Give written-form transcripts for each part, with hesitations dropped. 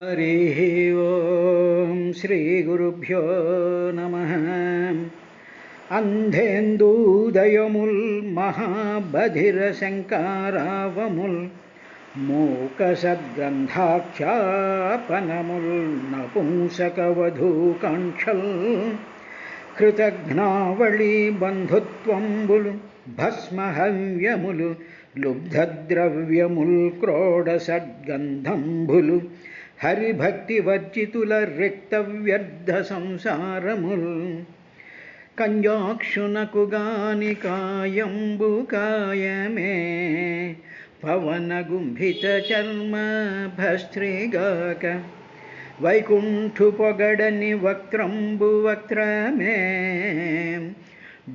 हरिः ओं श्रीगुरुभ्यो नमः। अन्धेन्दूदयमुल् महाबधिरशङ्कारावमुल् मूकसद्गन्धाख्यापनमुल् नपुंसकवधूकाङ्क्षल् कृतघ्नावळी बन्धुत्वम्बुलु भस्महव्यमुलु लुब्धद्रव्यमुल् क्रोडसद्गन्धम्बुलु హరిభక్తి వర్జితుల రిక్త వ్యర్థ సంసారముల్ కంజాక్షునకు గాని కాయంబు కాయమే పవన గుంభిత చర్మ భస్త్రిగాక వైకుంఠు పొగడని వక్త్రంబు వక్త్రమే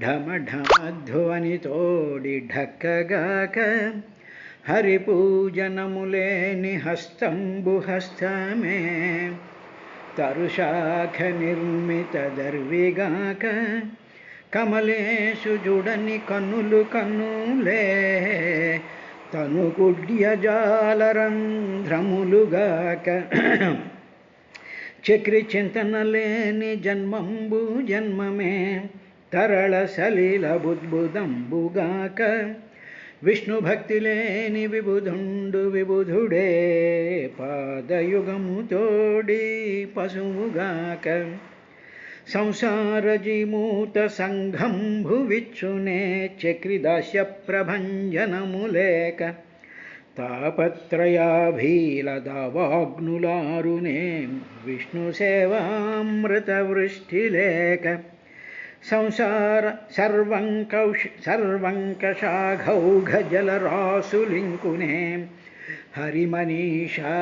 ఢమ ఢమ ధ్వని తోడి ఢక్కగాక హరిపూజనములేని హస్తంబు హస్తమే తరుశాఖ నిర్మిత దర్విగాక కమలేశు జుడని కన్నులు కన్నులే తను కుడ్యజాలరంధ్రములుగాక చక్రి చింతనలేని జన్మంబు జన్మమే తరళ సలీల బుద్బుదంబుగాక విష్ణు భక్తి లేని విబుధుండు విబుధుడే పాదయుగము తోడి పశువుగాక సంసార జీమూత సంఘంభు విచ్చునే చక్రిదాస్య ప్రభంజనములేక తాపత్రయాభీల దావాగ్నులారునే విష్ణు సేవామృత వృష్టిలేక సంసార సర్వంకషాఘౌఘజలరాసులింకునే హరిమనీషా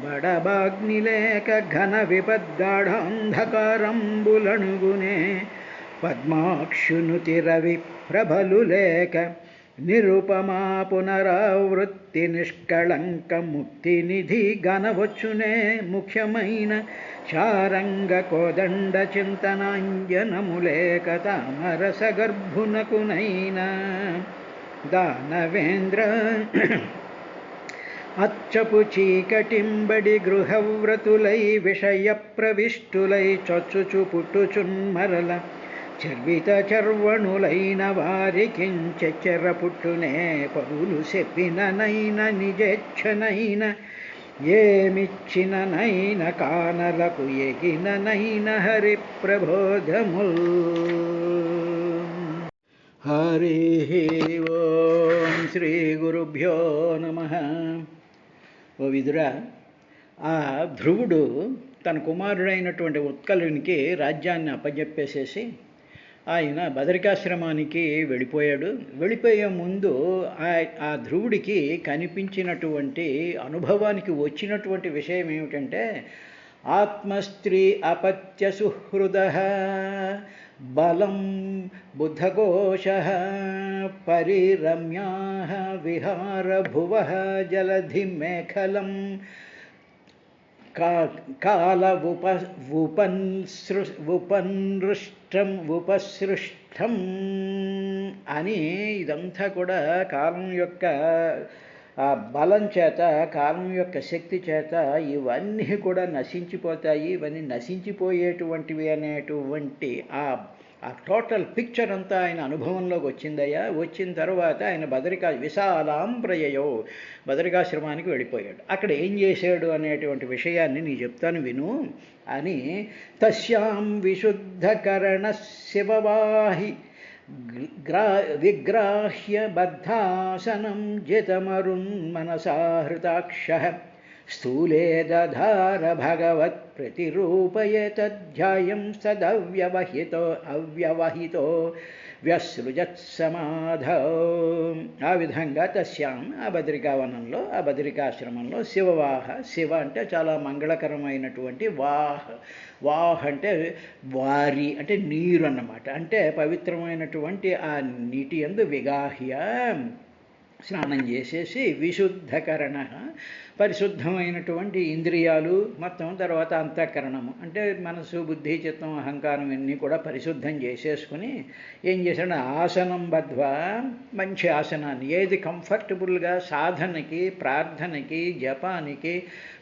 బడబాగ్నిలేక ఘన విపద్గాఢాంధకారంబులణుగునే పద్మాక్షునుతి రవి ప్రభలులేక నిరుపమా పునరావృత్తి నిష్కళంక ముక్తి నిధి గనవచ్చునే ముఖ్యమైన చారంగ కోదండ చింతనాంజనములేక తామరస గర్భునకునైనా దానవేంద్ర అచ్చపు చీకటింబడి గృహవ్రతులై విషయ ప్రవిష్టులై చొచ్చుచు పుట్టుచున్మరల చర్విత చర్వణులైన వారికించెర పుట్టునే పరులు చెప్పిననైన నిజేచ్ఛనైన ఏమిచ్చిననైన కానలకు ఎగిననైన హరి ప్రబోధముల్. హరి ఓం శ్రీ గురుభ్యో నమః. ఓ విదురా, ఆ ధ్రువుడు తన కుమారుడైనటువంటి ఉత్కలునికి రాజ్యాన్ని అప్పజెప్పేసేసి ఆయన బదరికాశ్రమానికి వెళ్ళిపోయాడు. వెళ్ళిపోయే ముందు ఆ ధ్రువుడికి కనిపించినటువంటి అనుభవానికి వచ్చినటువంటి విషయం ఏమిటంటే, ఆత్మస్త్రీ అపత్య సుహృద బలం బుద్ధకోశ పరిరమ్యా విహారభువ జలధి మేఖలం కాల ఉపసృష్టం అని ఇదంతా కూడా కాలం యొక్క ఆ బలం చేత, కాలం యొక్క శక్తి చేత ఇవన్నీ కూడా నశించిపోతాయి, ఇవన్నీ నశించిపోయేటువంటివి అనేటువంటి ఆ టోటల్ పిక్చర్ అంతా ఆయన అనుభవంలోకి వచ్చిందయ్యా. వచ్చిన తర్వాత ఆయన విశాలాం ప్రయయో బదరికాశ్రమానికి వెళ్ళిపోయాడు. అక్కడ ఏం చేశాడు అనేటువంటి విషయాన్ని నీ చెప్తాను విను అని. తస్యాం విశుద్ధకరణ శివవాహి విగ్రాహ్య బద్ధాసనం జితమరున్మనసాహృతాక్ష స్థూలే దధార భగవత్ ప్రతిరూపయేతధ్యాయం సదవ్యవహితో వ్యసృజత్సమాధౌ. ఆ విధంగా తస్యాం ఆ బద్రికావనంలో, ఆ బద్రికాశ్రమంలో శివ అంటే చాలా మంగళకరమైనటువంటి వాహ్ అంటే వారి అంటే నీరు అన్నమాట. అంటే పవిత్రమైనటువంటి ఆ నీటి యందు విగాహ్య స్నానం చేసేసి విశుద్ధకరణ పరిశుద్ధమైనటువంటి ఇంద్రియాలు మొత్తం, తర్వాత అంతఃకరణము అంటే మనసు, బుద్ధి, చిత్తం, అహంకారం ఇవన్నీ కూడా పరిశుద్ధం చేసేసుకుని ఏం చేశాడు, ఆసనం బద్ధ్వా, మంచి ఆసనాన్ని, ఏది కంఫర్టబుల్గా సాధనకి, ప్రార్థనకి, జపానికి,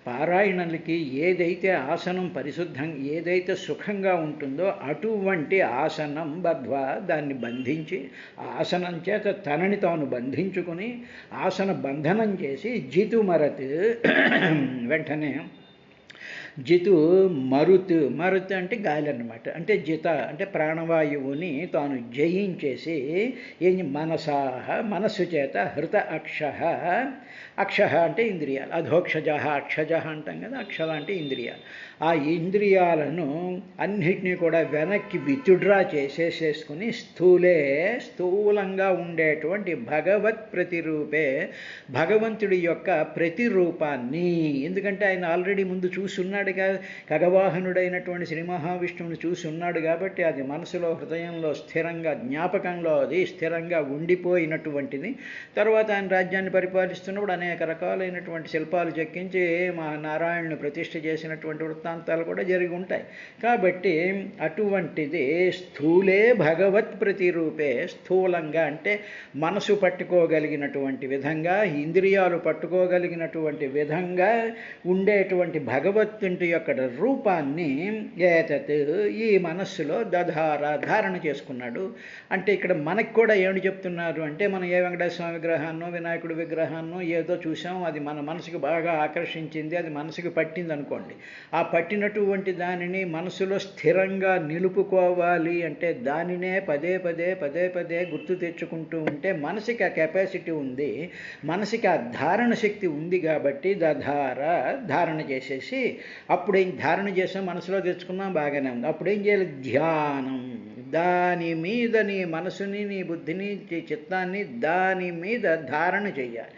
పారాయణలకి ఏదైతే ఆసనం పరిశుద్ధం, ఏదైతే సుఖంగా ఉంటుందో అటువంటి ఆసనం బద్ధ్వా, దాన్ని బంధించి, ఆసనం చేత తనని తాను బంధించుకుని ఆసన బంధనం చేసి జితుమరత్ వెంటనే జితు మరుత్, మరుత్ అంటే గాలి అన్నమాట. అంటే జిత అంటే ప్రాణవాయువుని తాను జయించేసి ఏం మనసాహ, మనస్సు చేత, హృత అక్షః, అక్షః అంటే ఇంద్రియాలు, అధోక్షజ అక్షజ అంటాం కదా, అక్షర అంటే ఇంద్రియాలు. ఆ ఇంద్రియాలను అన్నిటినీ కూడా వెనక్కి విత్డ్రా చేసేసుకుని స్థూలంగా ఉండేటువంటి భగవత్ ప్రతిరూపే, భగవంతుడి యొక్క ప్రతిరూపాన్ని, ఎందుకంటే ఆయన ఆల్రెడీ ముందు చూసున్నాడుగా, ఖగవాహనుడైనటువంటి శ్రీ మహావిష్ణువుని చూసి ఉన్నాడు కాబట్టి అది మనసులో, హృదయంలో స్థిరంగా, జ్ఞాపకంలో అది స్థిరంగా ఉండిపోయినటువంటిది. తర్వాత ఆయన రాజ్యాన్ని పరిపాలిస్తున్నప్పుడు అనేక రకాలైనటువంటి శిల్పాలు చెక్కించి మా నారాయణుని ప్రతిష్ఠ చేసినటువంటి వృత్తాంతాలు కూడా జరిగి ఉంటాయి. కాబట్టి అటువంటిది స్థూలే భగవత్ ప్రతిరూపే, స్థూలంగా అంటే మనసు పట్టుకోగలిగినటువంటి విధంగా, ఇంద్రియాలు పట్టుకోగలిగినటువంటి విధంగా ఉండేటువంటి భగవంతుడి యొక్క రూపాన్ని ఏతత్ ఈ మనస్సులో ధారణ చేసుకున్నాడు. అంటే ఇక్కడ మనకు కూడా ఏమిటి చెప్తున్నారు అంటే, మనం ఏ వెంకటేశ్వర స్వామి విగ్రహాన్నో, వినాయకుడి విగ్రహాన్నో ఏదో చూసాం, అది మన మనసుకు బాగా ఆకర్షించింది, అది మనసుకు పట్టింది అనుకోండి. ఆ పట్టినటువంటి దానిని మనసులో స్థిరంగా నిలుపుకోవాలి అంటే దానినే పదే పదే గుర్తు తెచ్చుకుంటూ ఉంటే మనసుకి ఆ కెపాసిటీ ఉంది, మనసుకి ఆ ధారణ శక్తి ఉంది. కాబట్టి ధారణ చేసేసి, అప్పుడేం ధారణ చేసాం, మనసులో తెచ్చుకున్నాం, బాగానే ఉంది. అప్పుడేం చేయాలి, ధ్యానం. దాని మీద నీ మనసుని, నీ బుద్ధిని, చిత్తాన్ని దాని మీద ధారణ చెయ్యాలి,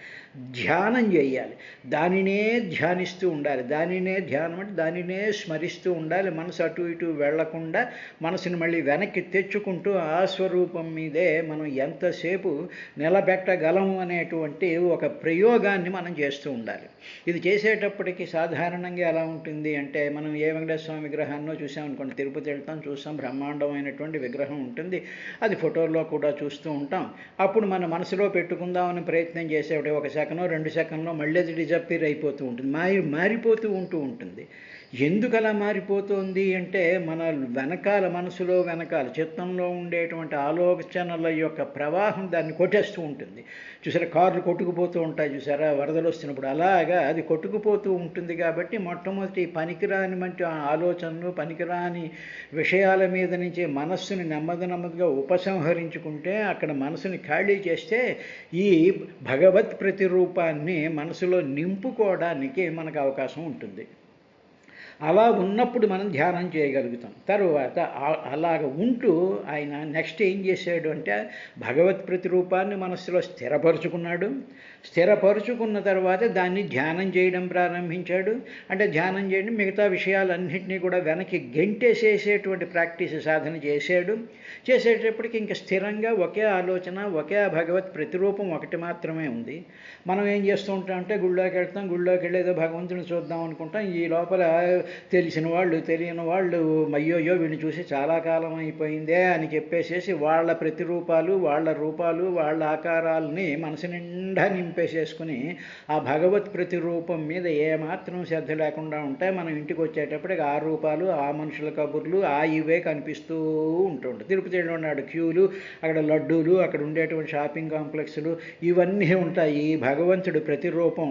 ధ్యానం చేయాలి. దానినే ధ్యానిస్తూ ఉండాలి, దానినే ధ్యానం అంటే దానినే స్మరిస్తూ ఉండాలి. మనసు అటు ఇటు వెళ్లకుండా మనసుని మళ్ళీ వెనక్కి తెచ్చుకుంటూ ఆ స్వరూపం మీదే మనం ఎంతసేపు నిలబెట్టగలము అనేటువంటి ఒక ప్రయోగాన్ని మనం చేస్తూ ఉండాలి. ఇది చేసేటప్పటికి సాధారణంగా ఎలా ఉంటుంది అంటే, మనం ఏ వెంకటేశ్వర స్వామి విగ్రహాన్నో చూసామనుకోండి, తిరుపతి వెళ్తాం, చూస్తాం, బ్రహ్మాండమైనటువంటి విగ్రహం ఉంటుంది, అది ఫోటోల్లో కూడా చూస్తూ ఉంటాం. అప్పుడు మన మనసులో పెట్టుకుందామని ప్రయత్నం చేసేవాడు ఒక సెకండో 2 సెకండ్లో మళ్ళీ అది డిజప్పీర్ అయిపోతూ ఉంటుంది, మారిపోతూ ఉంటుంది. ఎందుకు అలా మారిపోతుంది అంటే, మన వెనకాల, మనసులో వెనకాల చిత్తంలో ఉండేటువంటి ఆలోచనల యొక్క ప్రవాహం దాన్ని కొట్టేస్తూ ఉంటుంది. చూసారా, కార్లు కొట్టుకుపోతూ ఉంటాయి చూసారా వరదలు వస్తున్నప్పుడు, అలాగా అది కొట్టుకుపోతూ ఉంటుంది. కాబట్టి మొట్టమొదటి పనికిరాని మంచి ఆలోచనలు, పనికిరాని విషయాల మీద నుంచి మనస్సుని నెమ్మదిగా ఉపసంహరించుకుంటే, అక్కడ మనసుని ఖాళీ చేస్తే ఈ భగవత్ ప్రతిరూపాన్ని మనసులో నింపుకోవడానికి మనకు అవకాశం ఉంటుంది. అలా ఉన్నప్పుడు మనం ధ్యానం చేయగలుగుతాం. తరువాత అలాగ ఉంటూ ఆయన నెక్స్ట్ ఏం చేశాడు అంటే, భగవత్ ప్రతిరూపాన్ని మనస్సులో స్థిరపరుచుకున్నాడు. స్థిరపరుచుకున్న తర్వాత దాన్ని ధ్యానం చేయడం ప్రారంభించాడు. అంటే ధ్యానం చేయడం, మిగతా విషయాలన్నింటినీ కూడా వెనక్కి గెంటేసేసేటువంటి ప్రాక్టీస్, సాధన చేశాడు. చేసేటప్పటికి ఇంకా స్థిరంగా ఒకే ఆలోచన, ఒకే భగవత్ ప్రతిరూపం ఒకటి మాత్రమే ఉంది. మనం ఏం చేస్తూ ఉంటాం అంటే, గుళ్ళోకి వెళ్తాం, గుళ్ళోకి వెళ్ళేదో భగవంతుని చూద్దాం అనుకుంటాం. ఈ లోపల తెలిసిన వాళ్ళు, తెలియని వాళ్ళు, అయ్యోయ్యో వీడిని చూసి చాలా కాలం అయిపోయిందే అని చెప్పేసేసి వాళ్ళ ప్రతిరూపాలు, వాళ్ళ రూపాలు, వాళ్ళ ఆకారాలని మనసు నిండా నింపేసేసుకుని ఆ భగవత్ ప్రతిరూపం మీద ఏమాత్రం శ్రద్ధ లేకుండా ఉంటాయి. మనం ఇంటికి వచ్చేటప్పటికి ఆ రూపాలు, ఆ మనుషుల కబుర్లు, ఇవే కనిపిస్తూ ఉంటుంటాయి. తిరుపతిలో ఉన్నాడు క్యూలు, అక్కడ లడ్డూలు, అక్కడ ఉండేటువంటి షాపింగ్ కాంప్లెక్స్లు ఇవన్నీ ఉంటాయి. భగవంతుడి ప్రతిరూపం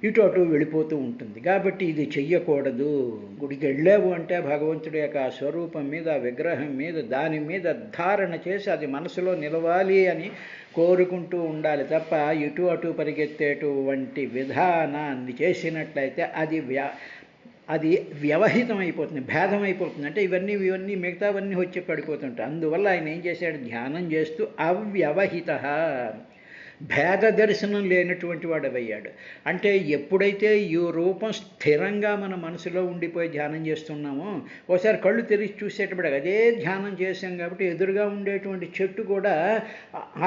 ఇటు అటు వెళ్ళిపోతూ ఉంటుంది. కాబట్టి ఇది చెయ్యకూడదు. గుడికి వెళ్ళావు అంటే భగవంతుడి యొక్క స్వరూపం మీద, విగ్రహం మీద, దాని మీద ధారణ చేసి అది మనసులో నిలవాలి అని కోరుకుంటూ ఉండాలి తప్ప ఇటు అటు పరిగెత్తేటువంటి విధానాన్ని చేసినట్లయితే అది వ్యవహితం అయిపోతుంది, భేదం అయిపోతుంది. అంటే ఇవన్నీ మిగతావన్నీ వచ్చి పడిపోతుంటాయి. అందువల్ల ఆయన ఏం చేశాడు, ధ్యానం చేస్తూ అవ్యవహిత, భేద దర్శనం లేనటువంటి వాడవయ్యాడు. అంటే ఎప్పుడైతే ఈ రూపం స్థిరంగా మన మనసులో ఉండిపోయి ధ్యానం చేస్తున్నామో, ఒకసారి కళ్ళు తెరిచి చూసేటప్పుడు అదే ధ్యానం చేసాం కాబట్టి ఎదురుగా ఉండేటువంటి చెట్టు కూడా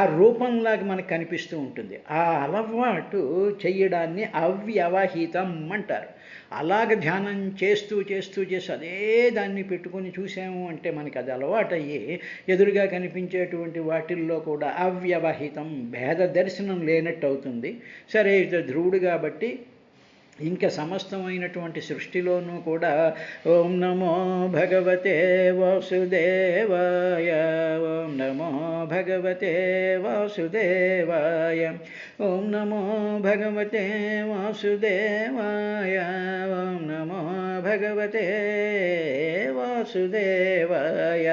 ఆ రూపంలాగా మనకు కనిపిస్తూ ఉంటుంది. ఆ అలవాటు చెయ్యడాన్ని అవ్యవహితం అంటారు. అలాగ ధ్యానం చేస్తూ అదే దాన్ని పెట్టుకొని చూసాము అంటే మనకి అది అలవాటయ్యి ఎదురుగా కనిపించేటువంటి వాటిల్లో కూడా అవ్యవహితం, భేద దర్శనం లేనట్టు అవుతుంది. సరే, ఇది ధ్రువుడు కాబట్టి ఇంకా సమస్తమైనటువంటి సృష్టిలోనూ కూడా ఓం నమో భగవతే వాసుదేవాయ, ఓం నమో భగవతే వాసుదేవాయ, ఓం నమో భగవతే వాసుదేవాయ, ఓం నమో భగవతే వాసుదేవాయ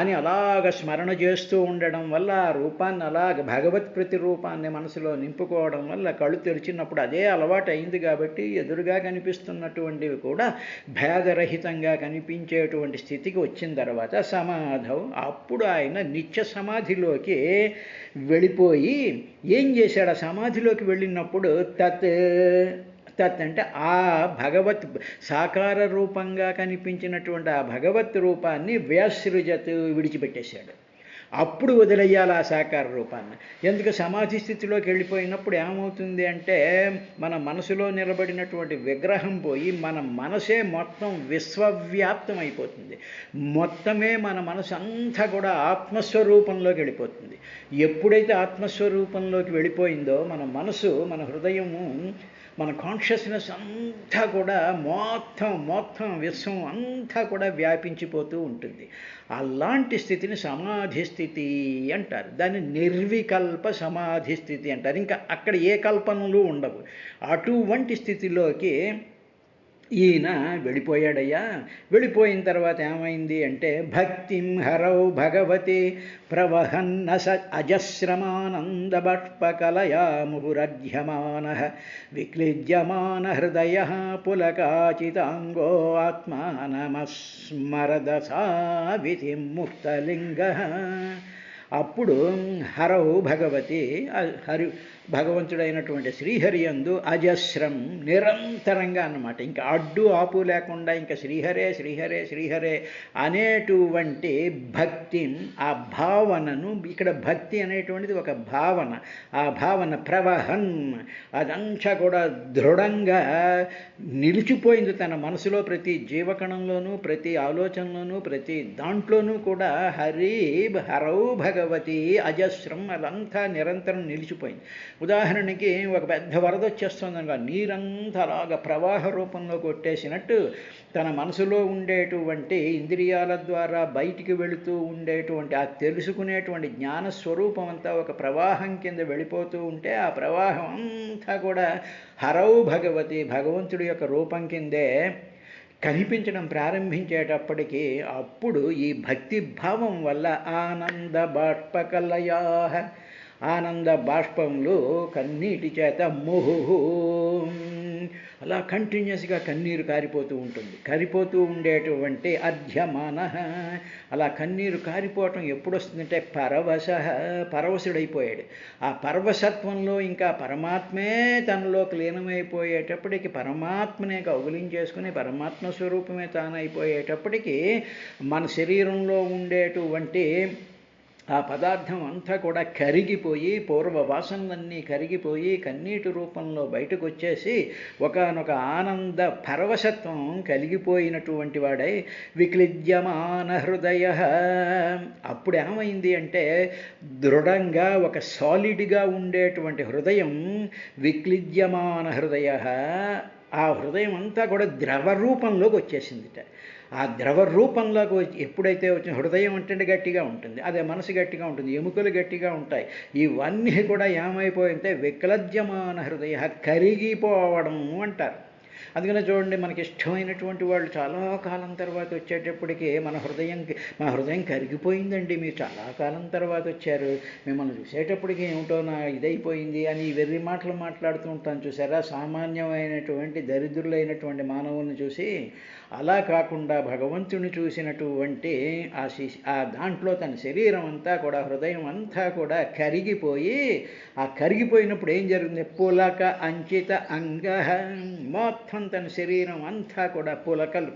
అని అలాగ స్మరణ చేస్తూ ఉండడం వల్ల ఆ రూపాన్ని అలాగ భగవత్ ప్రతిరూపాన్ని మనసులో నింపుకోవడం వల్ల కళ్ళు తెరిచినప్పుడు అదే అలవాటు అయింది కాబట్టి ఎదురుగా కనిపిస్తున్నటువంటివి కూడా భేదరహితంగా కనిపించేటువంటి స్థితికి వచ్చిన తర్వాత సమాధం, అప్పుడు ఆయన నిత్య సమాధిలోకి వెళ్ళిపోయి ఏం చేశాడు? ఆ సమాధిలోకి వెళ్ళినప్పుడు తత్ అంటే ఆ భగవత్ సాకార రూపంగా కనిపించినటువంటి ఆ భగవత్ రూపాన్ని వ్యసృజత్ విడిచిపెట్టేశాడు. అప్పుడు వదిలేయాలి ఆ సాకార రూపాన్ని. ఎందుకు? సమాధి స్థితిలోకి వెళ్ళిపోయినప్పుడు ఏమవుతుంది అంటే మన మనసులో నిలబడినటువంటి విగ్రహం పోయి మన మనసే మొత్తం విశ్వవ్యాప్తం అయిపోతుంది. మొత్తమే మన మనసు అంతా కూడా ఆత్మస్వరూపంలోకి వెళ్ళిపోతుంది. ఎప్పుడైతే ఆత్మస్వరూపంలోకి వెళ్ళిపోయిందో మన మనసు, మన హృదయము, మన కాన్షియస్నెస్ అంతా కూడా మొత్తం విశ్వం అంతా కూడా వ్యాపించిపోతూ ఉంటుంది. అలాంటి స్థితిని సమాధి స్థితి అంటారు. దాన్ని నిర్వికల్ప సమాధి స్థితి అంటారు. ఇంకా అక్కడ ఏ కల్పనలు ఉండవు. అటువంటి స్థితిలోకి ఈయన వెళ్ళిపోయాడయ్యా. వెళ్ళిపోయిన తర్వాత ఏమైంది అంటే భక్తిం హరౌ భగవతి ప్రవహన్న అజస్రమానంద బాష్పకలయా ముహురధ్యమాన విక్లిజ్యమాన హృదయ పులకాచితాంగో ఆత్మానమస్మరద సావితి ముక్తలింగ. అప్పుడు హరౌ భగవతి, భగవంతుడైనటువంటి శ్రీహరియందు అజస్రం, నిరంతరంగా అన్నమాట, ఇంకా అడ్డు ఆపు లేకుండా ఇంకా శ్రీహరే శ్రీహరే శ్రీహరే అనేటువంటి భక్తి, ఆ భావనను, ఇక్కడ భక్తి అనేటువంటిది ఒక భావన, ఆ భావన ప్రవహన్, అదంతా కూడా దృఢంగా నిలిచిపోయింది తన మనసులో. ప్రతి జీవకణంలోనూ, ప్రతి ఆలోచనలోనూ, ప్రతి దాంట్లోనూ కూడా హరౌ భగవతి అజస్రం, అదంతా నిరంతరం నిలిచిపోయింది. ఉదాహరణకి ఒక పెద్ద వరద వచ్చేస్తుంది అనగా, నీరంతా అలాగా ప్రవాహ రూపంలో కొట్టేసినట్టు తన మనసులో ఉండేటువంటి ఇంద్రియాల ద్వారా బయటికి వెళుతూ ఉండేటువంటి ఆ తెలుసుకునేటువంటి జ్ఞానస్వరూపం అంతా ఒక ప్రవాహం కింద వెళ్ళిపోతూ ఉంటే ఆ ప్రవాహం అంతా కూడా హరౌ భగవతి, భగవంతుడి యొక్క రూపం కిందే కనిపించడం ప్రారంభించేటప్పటికీ అప్పుడు ఈ భక్తి భావం వల్ల ఆనంద బాష్పకలయా, ఆనంద బాష్పంలో కన్నీటి చేత ముహు అలా కంటిన్యూస్గా కన్నీరు కారిపోతూ ఉంటుంది. కారిపోతూ ఉండేటువంటి అధ్యమాన, అలా కన్నీరు కారిపోవటం ఎప్పుడు వస్తుందంటే పరవశుడైపోయాడు. ఆ పరవశత్వంలో ఇంకా పరమాత్మే తనలోకి లీనమైపోయేటప్పటికి, పరమాత్మనే కౌగిలించేసుకుని పరమాత్మ స్వరూపమే తానైపోయేటప్పటికీ మన శరీరంలో ఉండేటువంటి ఆ పదార్థం అంతా కూడా కరిగిపోయి, పూర్వ వాసనలన్నీ కరిగిపోయి కన్నీటి రూపంలో బయటకు వచ్చేసి ఒకానొక ఆనంద పరవశత్వం కలిగిపోయినటువంటి వాడై విక్లిజ్యమాన హృదయ, అప్పుడు ఏమైంది అంటే దృఢంగా ఒక సాలిడ్గా ఉండేటువంటి హృదయం, విక్లిజ్యమాన హృదయ, ఆ హృదయం అంతా కూడా ద్రవ రూపంలోకి వచ్చేసిందిట. ఆ ద్రవ రూపంలోకి ఎప్పుడైతే వచ్చిన, హృదయం అంటే గట్టిగా ఉంటుంది, అదే మనసు గట్టిగా ఉంటుంది, ఎముకలు గట్టిగా ఉంటాయి, ఇవన్నీ కూడా ఏమైపోయింటే విక్లజ్యమాన హృదయ, కరిగిపోవడం అంటారు. అందుకనే చూడండి, మనకి ఇష్టమైనటువంటి వాళ్ళు చాలా కాలం తర్వాత వచ్చేటప్పటికి మా హృదయం కరిగిపోయిందండి, మీరు చాలా కాలం తర్వాత వచ్చారు, మిమ్మల్ని చూసేటప్పటికి ఏమిటో నా ఇదైపోయింది అని ఈ వెర్రి మాటలు మాట్లాడుతూ ఉంటాను చూసారా, సామాన్యమైనటువంటి దరిద్రులైనటువంటి మానవుల్ని చూసి. అలా కాకుండా భగవంతుని చూసినటువంటి ఆ దాంట్లో తన శరీరం అంతా కూడా, హృదయం అంతా కూడా కరిగిపోయి, ఆ కరిగిపోయినప్పుడు ఏం జరిగింది, పులక అంచిత అంగ, మొత్తం తన శరీరం అంతా కూడా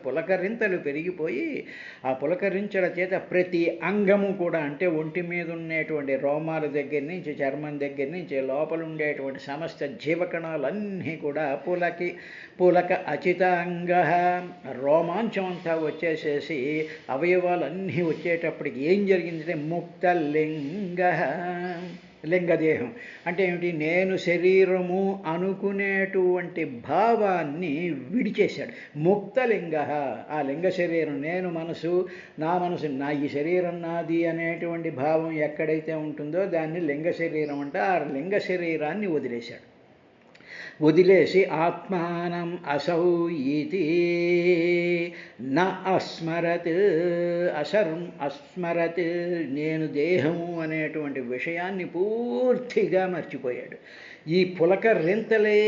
పులకరింతలు పెరిగిపోయి, ఆ పులకరించల చేత ప్రతి అంగము కూడా, అంటే ఒంటి మీద ఉండేటువంటి రోమాల దగ్గర నుంచి, చర్మం దగ్గర నుంచి, లోపల ఉండేటువంటి సమస్త జీవకణాలన్నీ కూడా పులక అచితాంగ, రోమాంచం అంతా వచ్చేసేసి అవయవాలన్నీ వచ్చేటప్పటికి ఏం జరిగిందంటే లింగదేహం అంటే ఏమిటి, నేను శరీరము అనుకునేటువంటి భావాన్ని విడిచేశాడు. ముక్తలింగ, ఆ లింగ శరీరం, నేను మనసు, నా ఈ శరీరం నాది అనేటువంటి భావం ఎక్కడైతే ఉంటుందో దాన్ని లింగ శరీరం అంటే, ఆ లింగ శరీరాన్ని వదిలేసి ఆత్మానం అసౌ ఇతి న అస్మరత్, నేను దేహము అనేటువంటి విషయాన్ని పూర్తిగా మర్చిపోయాడు. ఈ పులకరింతలే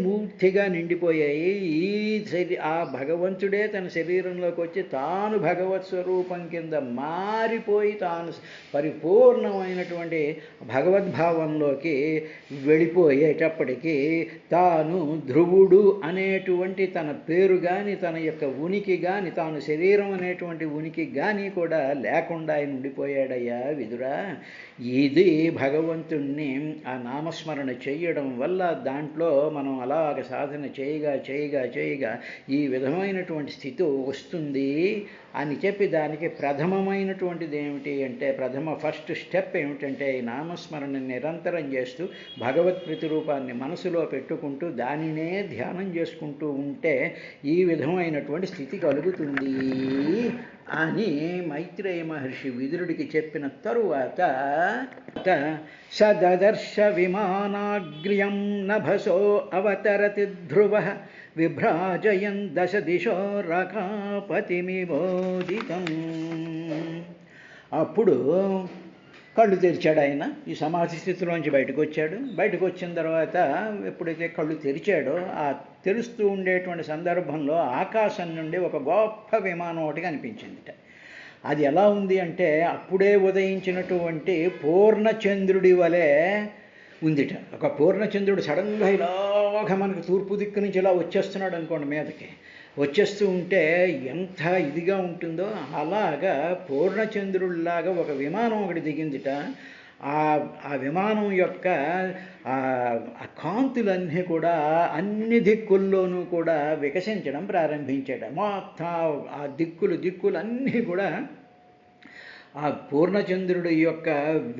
పూర్తిగా నిండిపోయాయి. ఆ భగవంతుడే తన శరీరంలోకి వచ్చి తాను భగవత్ స్వరూపం కింద మారిపోయి తాను పరిపూర్ణమైనటువంటి భగవద్భావంలోకి వెళ్ళిపోయేటప్పటికీ తాను ధ్రువుడు అనేటువంటి తన పేరు కానీ, తన యొక్క ఉనికి కానీ, తాను శరీరం అనేటువంటి ఉనికి కానీ కూడా లేకుండా ఆయన ఉండిపోయాడయ్యా విదురా. ఇది భగవంతుణ్ణి ఆ నామస్మరణ చేయడం వల్ల, దాంట్లో మనం అలాగ సాధన చేయగా ఈ విధమైనటువంటి స్థితి వస్తుంది అని చెప్పి, దానికి ప్రథమమైనటువంటిది ఏమిటి అంటే, ఫస్ట్ స్టెప్ ఏమిటంటే, ఈ నామస్మరణ నిరంతరం చేస్తూ భగవత్ ప్రతిరూపాన్ని మనసులో పెట్టుకుంటూ దానినే ధ్యానం చేసుకుంటూ ఉంటే ఈ విధమైనటువంటి స్థితి కలుగుతుంది అని మైత్రేయ మహర్షి విదురుడికి చెప్పిన తరువాత, సదర్శ విమానాగ్ర్యం నభసో అవతరతి ధ్రువ విభ్రాజయన్ దశ దిశో రకాపతిమిబోధితం. అప్పుడు కళ్ళు తెరిచాడు ఆయన, ఈ సమాధి స్థితిలోంచి బయటకు వచ్చిన తర్వాత ఎప్పుడైతే కళ్ళు తెరిచాడో, ఆ తెరుస్తూ ఉండేటువంటి సందర్భంలో ఆకాశం నుండి ఒక గొప్ప విమానం ఒకటి కనిపించిందిట. అది ఎలా ఉంది అంటే, అప్పుడే ఉదయించినటువంటి పూర్ణచంద్రుడి వలె ఉందిట. ఒక పూర్ణచంద్రుడు సడన్గా ఇలాగ మనకు తూర్పు దిక్కు నుంచి ఇలా వచ్చేస్తున్నాడు అనుకోండి, మీదకి వచ్చేస్తూ ఉంటే ఎంత ఇదిగా ఉంటుందో, అలాగా పూర్ణచంద్రుడిలాగా ఒక విమానం ఒకటి దిగిందిట. ఆ విమానం యొక్క ఆ కాంతులన్నీ కూడా అన్ని దిక్కుల్లోనూ కూడా వికసించడం ప్రారంభించాడు. మొత్తం ఆ దిక్కులన్నీ కూడా ఆ పూర్ణచంద్రుడి యొక్క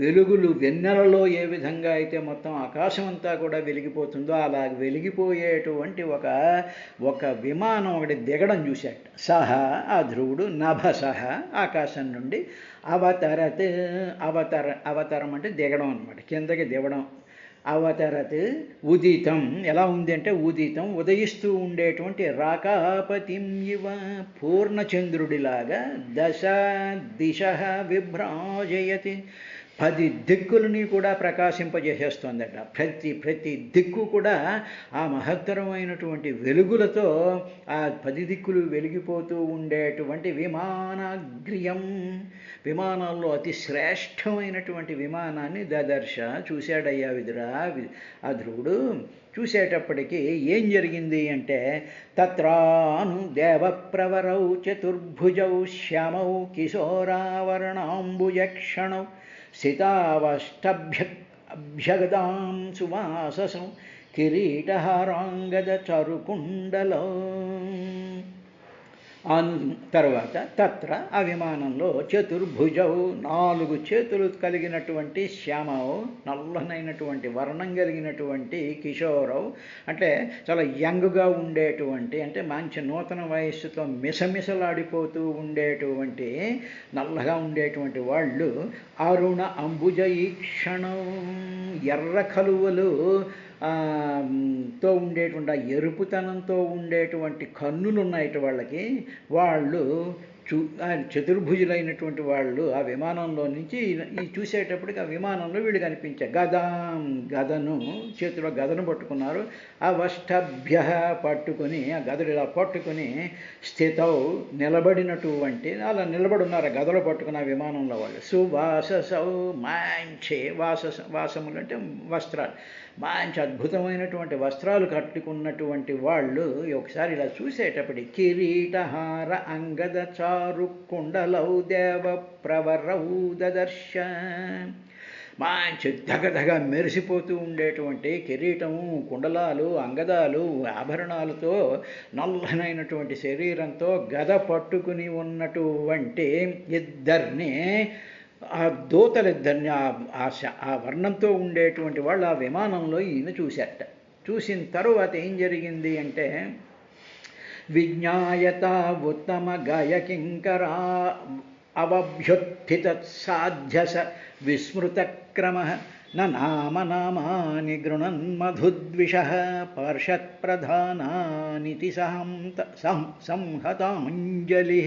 వెలుగులు, వెన్నెలలో ఏ విధంగా అయితే మొత్తం ఆకాశం అంతా కూడా వెలిగిపోతుందో అలా వెలిగిపోయేటువంటి ఒక విమానం ఒకటి దిగడం చూశాట. సహా, ఆ ధ్రువుడు, నభసహ, ఆకాశం నుండి అవతరం అంటే దిగడం అనమాట, కిందకి దిగడం. అవతరత్ ఉదితం, ఎలా ఉంది అంటే ఉదితం, ఉదయిస్తూ ఉండేటువంటి రాకాపతిం ఇవ, పూర్ణచంద్రుడిలాగా దశ దిశ విభ్రాజయతి, 10 దిక్కులని కూడా ప్రకాశింపజేసేస్తోందట. ప్రతి దిక్కు కూడా ఆ మహత్తరమైనటువంటి వెలుగులతో ఆ 10 దిక్కులు వెలిగిపోతూ ఉండేటువంటి విమానాగ్రియం, విమానాల్లో అతి శ్రేష్టమైనటువంటి విమానాన్ని దదర్శ, చూశాడయ్యా విదురా ఆ ధ్రువుడు. చూసేటప్పటికీ ఏం జరిగింది అంటే, తత్రాను దేవప్రవరౌ చతుర్భుజౌ శ్యామౌ కిశోరావరణాంబుజక్షణౌ సితావష్టభ్యగదాం సువాససం కిరీటహారాంగద చరుకుండలో. తర్వాత తత్ర, ఆ విమానంలో, చతుర్భుజౌ, 4 చేతులు కలిగినటువంటి, శ్యామౌ, నల్లనైనటువంటి వర్ణం కలిగినటువంటి, కిశోరవు అంటే చాలా యంగ్గా ఉండేటువంటి, అంటే మంచి నూతన వయస్సుతో మిసమిసలాడిపోతూ ఉండేటువంటి, నల్లగా ఉండేటువంటి వాళ్ళు, అరుణ అంబుజ ఈక్షణం, ఎర్ర కలువలు తో ఉండేటువంటి ఆ ఎరుపుతనంతో ఉండేటువంటి కన్నులు ఉన్నాయి వాళ్ళకి. వాళ్ళు చతుర్భుజులైనటువంటి వాళ్ళు ఆ విమానంలో నుంచి ఈ చూసేటప్పటికి ఆ విమానంలో వీళ్ళు కనిపించారు. గదను చేతిలో గదను పట్టుకున్నారు. ఆ వష్టభ్య పట్టుకుని ఆ గదలు ఇలా పట్టుకుని స్థితౌ నిలబడినటువంటి అలా నిలబడి ఉన్నారు. ఆ గదలో పట్టుకున్న ఆ విమానంలో వాళ్ళు. సువాససౌ మంచి వాసములు అంటే వస్త్రాలు, మంచి అద్భుతమైనటువంటి వస్త్రాలు కట్టుకున్నటువంటి వాళ్ళు ఒకసారి ఇలా చూసేటప్పటికి కిరీటహార అంగద చారు కుండలౌ దేవ ప్రవరౌ దదర్శ. మంచి దగదగ మెరిసిపోతూ ఉండేటువంటి కిరీటము, కుండలాలు, అంగదాలు, ఆభరణాలతో నల్లనైనటువంటి శరీరంతో గద పట్టుకుని ఉన్నటువంటి ఇద్దరిని, ఆ దూతలిద్దరిని, ఆ వర్ణంతో ఉండేటువంటి వాళ్ళు ఆ విమానంలో ఈయన చూశారట. చూసిన తరువాత ఏం జరిగింది అంటే విజ్ఞాయత ఉత్తమ గాయకింకరా అవభ్యుత్థిత సాధ్యస విస్మృతక్రమ నామాని గృణన్మధుద్విష పార్షత్ప్రధానానితి సంహతాంజలి.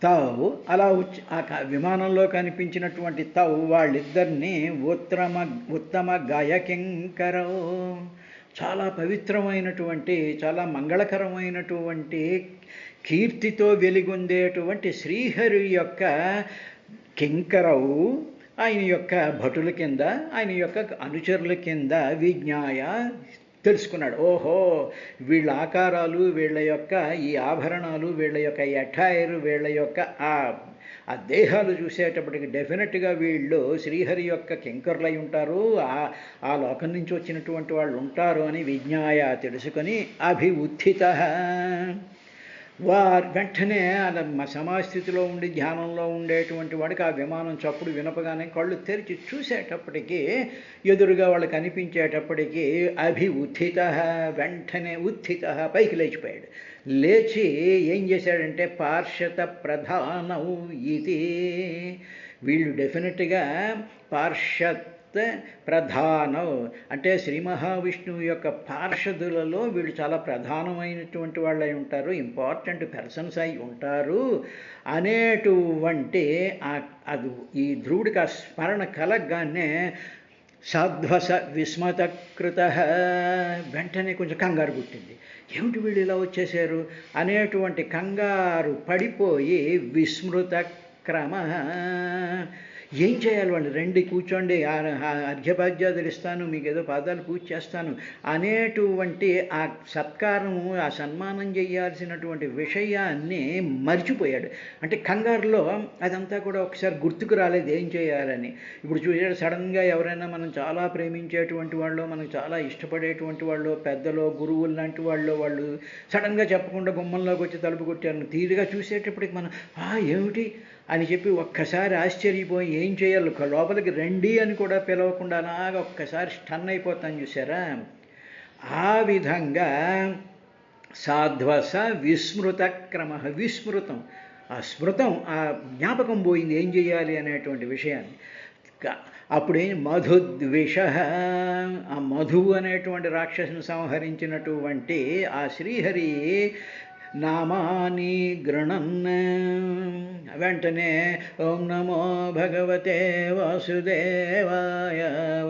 తావు అలా ఆ విమానంలో కనిపించినటువంటి తావు వాళ్ళిద్దరినీ ఉత్తమ గాయకింకరో, చాలా పవిత్రమైనటువంటి చాలా మంగళకరమైనటువంటి కీర్తితో వెలిగొందేటువంటి శ్రీహరి యొక్క కింకరవు, ఆయన యొక్క భటుల కింద, ఆయన యొక్క అనుచరుల కింద విజ్ఞాయ తెలుసుకున్నాడు. ఓహో, వీళ్ళ ఆకారాలు, వీళ్ళ యొక్క ఈ ఆభరణాలు, వీళ్ళ యొక్క అటైర్, వీళ్ళ యొక్క ఆ దేహాలు చూసేటప్పటికి డెఫినెట్గా వీళ్ళు శ్రీహరి యొక్క కింకర్లై ఉంటారు, ఆ లోకం నుంచి వచ్చినటువంటి వాళ్ళు ఉంటారు అని విజ్ఞాయ తెలుసుకొని అభిఉత్థిత వెంటనే సమాస్థితిలో ఉండి ధ్యానంలో ఉండేటువంటి వాడికి ఆ విమానం చప్పుడు వినపగానే కళ్ళు తెరిచి చూసేటప్పటికీ ఎదురుగా వాళ్ళు కనిపించేటప్పటికీ ఉత్థిత, వెంటనే ఉత్థిత పైకి లేచిపోయాడు. లేచి ఏం చేశాడంటే పార్షత ప్రధానం ఇది, వీళ్ళు డెఫినెట్గా పార్షత్ ప్రధానం అంటే శ్రీ మహావిష్ణువు యొక్క పార్షదులలో వీళ్ళు చాలా ప్రధానమైనటువంటి వాళ్ళు అయి ఉంటారు, ఇంపార్టెంట్ పర్సన్స్ అయి ఉంటారు అనేటువంటి అది ఈ ధ్రువుడికి ఆ స్మరణ కలగ్గానే సాధ్వస విస్మతకృత, వెంటనే కొంచెం కంగారు పుట్టింది. ఏమిటి వీళ్ళు ఇలా వచ్చేసారు అనేటువంటి కంగారు పడిపోయి విస్మృత క్రమ, ఏం చేయాలి వాళ్ళు, రండి కూర్చోండి, అర్ఘ్యపాద్యాదులు ఇస్తాను, మీకు ఏదో పాదాలు పూజ చేస్తాను అనేటువంటి ఆ సత్కారము, ఆ సన్మానం చేయాల్సినటువంటి విషయాన్ని మర్చిపోయాడు. అంటే కంగారులో అదంతా కూడా ఒకసారి గుర్తుకు రాలేదు ఏం చేయాలని. ఇప్పుడు చూసాడు, సడన్గా ఎవరైనా మనం చాలా ప్రేమించేటువంటి వాళ్ళు, మనకు చాలా ఇష్టపడేటువంటి వాళ్ళు, పెద్దలో గురువులు లాంటి వాళ్ళు సడన్గా చెప్పకుండా గుమ్మంలోకి వచ్చి తలుపు కొట్టారు. తీరుగా చూసేటప్పటికి మనం ఏమిటి అని చెప్పి ఒక్కసారి ఆశ్చర్యపోయి ఏం చేయాలి, లోపలికి రండి అని కూడా పిలవకుండా అలాగా ఒక్కసారి స్టన్ అయిపోతాను చూసారా. ఆ విధంగా సాధ్వస విస్మృత క్రమ, విస్మృతం, ఆ స్మృతం, ఆ జ్ఞాపకం పోయింది ఏం చేయాలి అనేటువంటి విషయాన్ని. అప్పుడే మధుద్విష, ఆ మధువు అనేటువంటి రాక్షసుని సంహరించినటువంటి ఆ శ్రీహరి నామాని గృణన్, వెంటనే ఓం నమో భగవతే వాసుదేవాయ,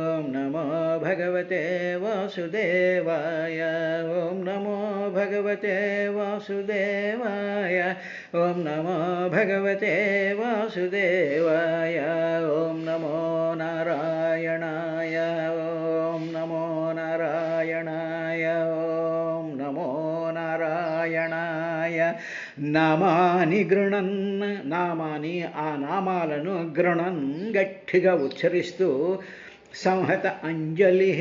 ఓం నమో భగవతే వాసుదేవాయ, ఓం నమో భగవతే వాసుదేవాయ, ఓం నమో భగవతే వాసుదేవాయ, ఓం నమో నారాయణాయ, ఓం నమో నారాయణాయ, ఓం నమో నారాయణాయ. నామాని గృణన్, నామాని ఆ నామాలను గృణన్ గట్టిగా ఉచ్చరిస్తూ సంహత అంజలి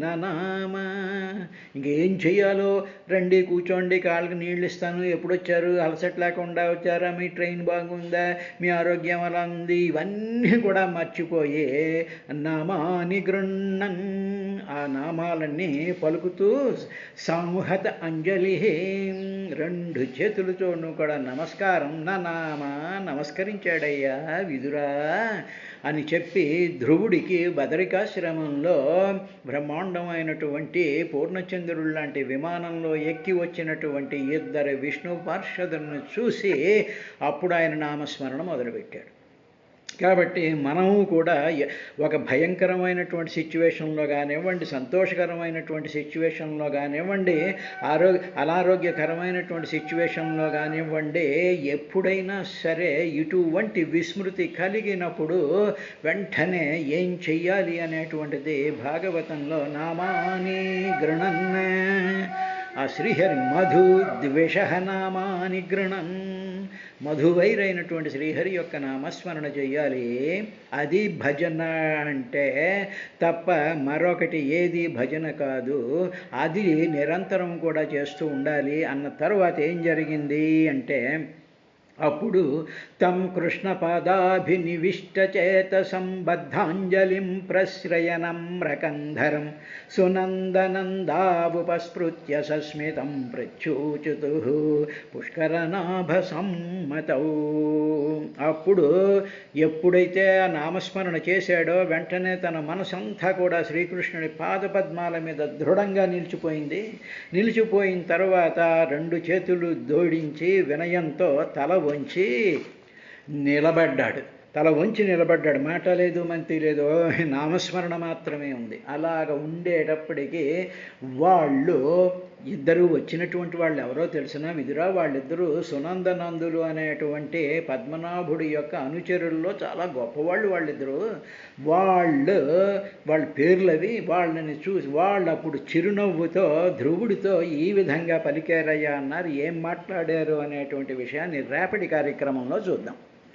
ననామ, ఇంకేం చెయ్యాలో, రండి కూర్చోండి, కాళ్ళకి నీళ్ళు ఇస్తాను, ఎప్పుడు వచ్చారు, అలసట లేకుండా వచ్చారా, మీ ట్రైన్ బాగుందా, మీ ఆరోగ్యం ఎలా ఉంది, ఇవన్నీ కూడా మర్చిపోయి నామాని గృణన్, ఆ నామాలన్నీ పలుకుతూ సంహత అంజలి, రెండు చేతులతోనూ కూడా నమస్కారం, నా నామ నమస్కరించాడయ్యా విదురా అని చెప్పి ధ్రువుడికి బదరికాశ్రమంలో బ్రహ్మాండమైనటువంటి పూర్ణచంద్రుడు లాంటి విమానంలో ఎక్కి వచ్చినటువంటి ఇద్దరు విష్ణు పార్షదులను చూసి అప్పుడు ఆయన నామస్మరణ మొదలుపెట్టాడు. కాబట్టి మనము కూడా ఒక భయంకరమైనటువంటి సిచ్యువేషన్లో కానివ్వండి, సంతోషకరమైనటువంటి సిచ్యువేషన్లో కానివ్వండి, అనారోగ్యకరమైనటువంటి సిచ్యువేషన్లో కానివ్వండి, ఎప్పుడైనా సరే ఇటువంటి విస్మృతి కలిగినప్పుడు వెంటనే ఏం చెయ్యాలి అనేటువంటిది భాగవతంలో నామాని గృణన్, ఆ శ్రీహరి మధు ద్వేష నామాని గృణన్, మధువైరైనటువంటి శ్రీహరి యొక్క నామస్మరణ చెయ్యాలి. అది భజన అంటే తప్ప మరొకటి ఏది భజన కాదు. అది నిరంతరం కూడా చేస్తూ ఉండాలి. అన్న తర్వాత ఏం జరిగింది అంటే, అప్పుడు తం కృష్ణపాదాభినివిష్టచేతసం బద్ధాంజలిం ప్రశ్రయనం రకంధరం సునందనందావుపస్పృత్య సస్మితం ప్రచ్యూచుతు పుష్కరనాభసమ్మతౌ. అప్పుడు ఎప్పుడైతే ఆ నామస్మరణ చేశాడో వెంటనే తన మనసంతా కూడా శ్రీకృష్ణుడి పాదపద్మాల మీద దృఢంగా నిలిచిపోయింది. నిలిచిపోయిన తర్వాత రెండు చేతులు జోడించి వినయంతో తల వంచి నిలబడ్డాడు. తల వంచి నిలబడ్డాడు. మాట లేదు, మంతి లేదు, నామస్మరణ మాత్రమే ఉంది. అలాగ ఉండేటప్పటికీ వాళ్ళు ఇద్దరు వచ్చినటువంటి వాళ్ళు ఎవరో తెలిసినా విదురా, వాళ్ళిద్దరూ సునందనందులు అనేటువంటి పద్మనాభుడి యొక్క అనుచరుల్లో చాలా గొప్పవాళ్ళు వాళ్ళిద్దరూ. వాళ్ళ పేర్లవి. వాళ్ళని చూసి వాళ్ళు అప్పుడు చిరునవ్వుతో ధ్రువుడితో ఈ విధంగా పలికారయ్యా అన్నారు. ఏం మాట్లాడారు అనేటువంటి విషయాన్ని రేపటి కార్యక్రమంలో చూద్దాం.